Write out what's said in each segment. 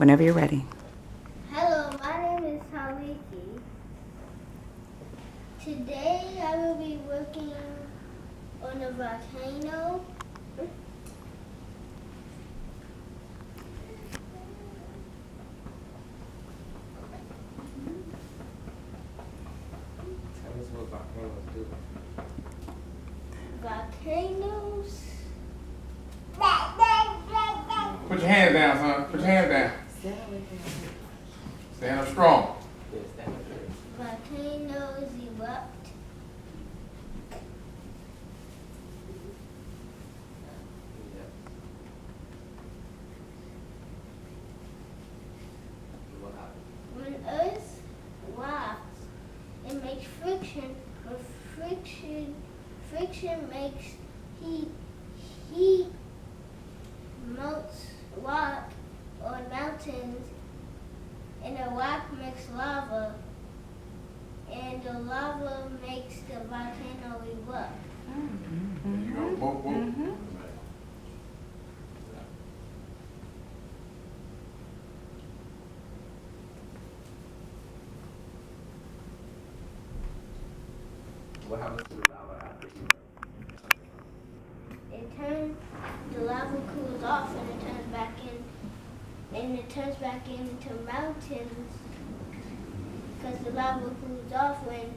Whenever you're ready. Hello, my name is Taliki. Today I will be working on a volcano. Tell us what volcanoes do. Volcanoes. Put your hands down, son. Put your hands down. Stand up strong. Yes, that is true. Volcanoes erupt. Yeah. What happened? When Earth rocks, it makes friction. When friction makes heat. Heat melts rock on mountains, and the rock makes lava, and the lava makes the volcano erupt. There you go. Whoa, whoa. What happens to the lava after you? The lava cools off, and it turns back into mountains, because the lava cools off when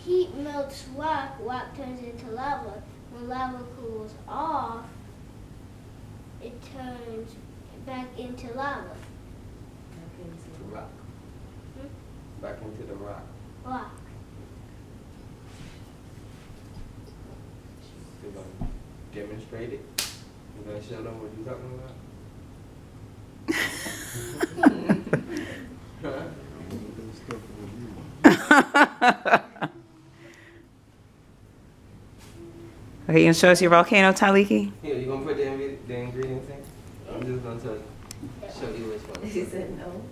heat melts rock, rock turns into lava. When lava cools off, it turns back into lava. The rock. Back into the rock. Rock. You're going to demonstrate it. You're going to show them what you're talking about? Okay, you gonna show us your volcano, Taliki? Here, you going to put the ingredients in? I'm just going to show you which one. She said no.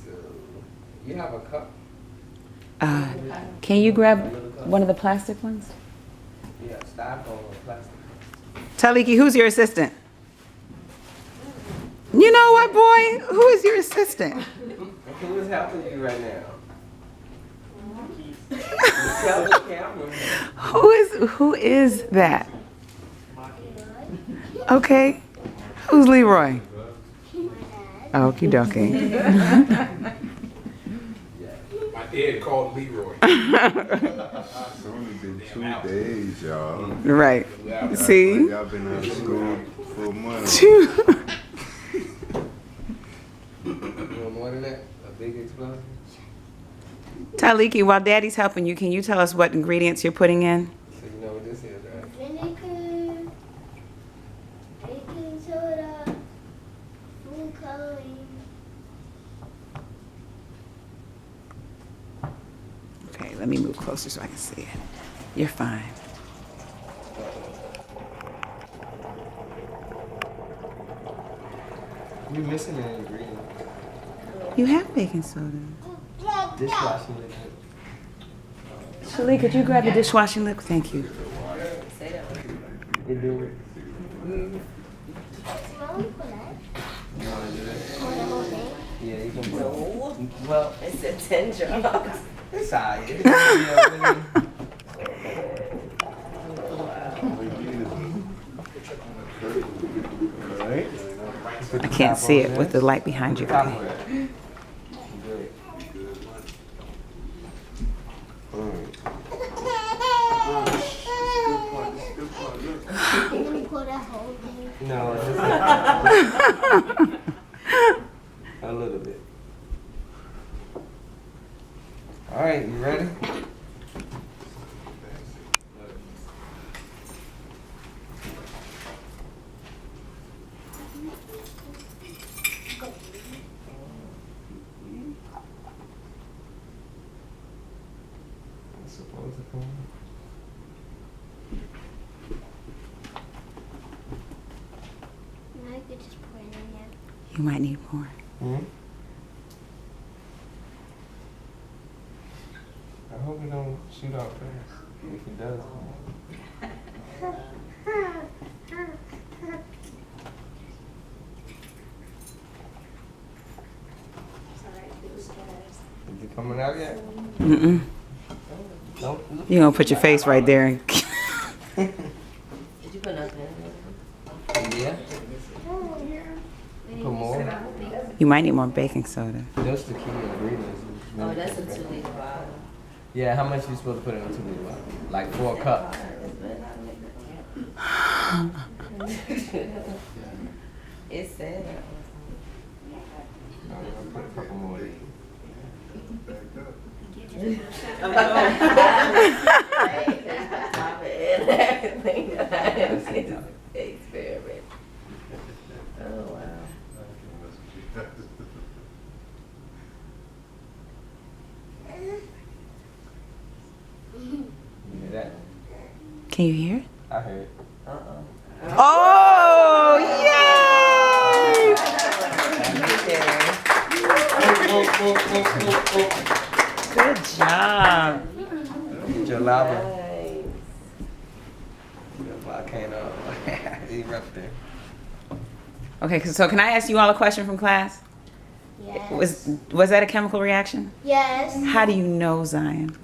So, you have a cup? Can you grab one of the plastic ones? You have styrofoam or plastic. Taliki, who's your assistant? You know what, boy? Who is your assistant? Who is helping you right now? Tell the camera. Who is that? Okay. Who's Leroy? Okie dokie. My dad called Leroy. It's only been 2 days, y'all. Right. See? Y'all been out of school for a month. Two. You want more than that? A big explosion? Taliki, while Daddy's helping you, can you tell us what ingredients you're putting in? So you know what this is, right? Vinegar, baking soda, food coloring. Okay, let me move closer so I can see it. You're fine. You're missing an ingredient. You have baking soda. Dishwashing liquid. Shali, could you grab the dishwashing liquid? Thank you. You do it. Smell for that. You want to do this? For the whole thing. Yeah, you can put it. Well, It said 10 drops. it's alright. I can't see it with the light behind you. Buddy. Can you pour that whole thing? No, just a little bit. All right, you ready? It's supposed to come. I could just pour it in there. You might need more. Hmm? I hope it don't him shoot out fast. If he does. Is he coming out yet? Mm-mm. Nope. You're gonna put your face right there. Did you put nothing in Yeah. Put more. You might need more baking soda. That's the key ingredients. Oh, that's a 2-liter bottle. Yeah, how much you supposed to put in a 2-liter bottle? Like 4 cups. It said. No, I'll put a couple more in. Stop it. Experiment. Oh, wow. You hear that? Can you hear it? I heard. Oh, yay! Good job. Get your lava. Nice. The volcano. Erupting. Okay, so can I ask you all a question from class? Yes. Was that a chemical reaction? Yes. How do you know, Zion?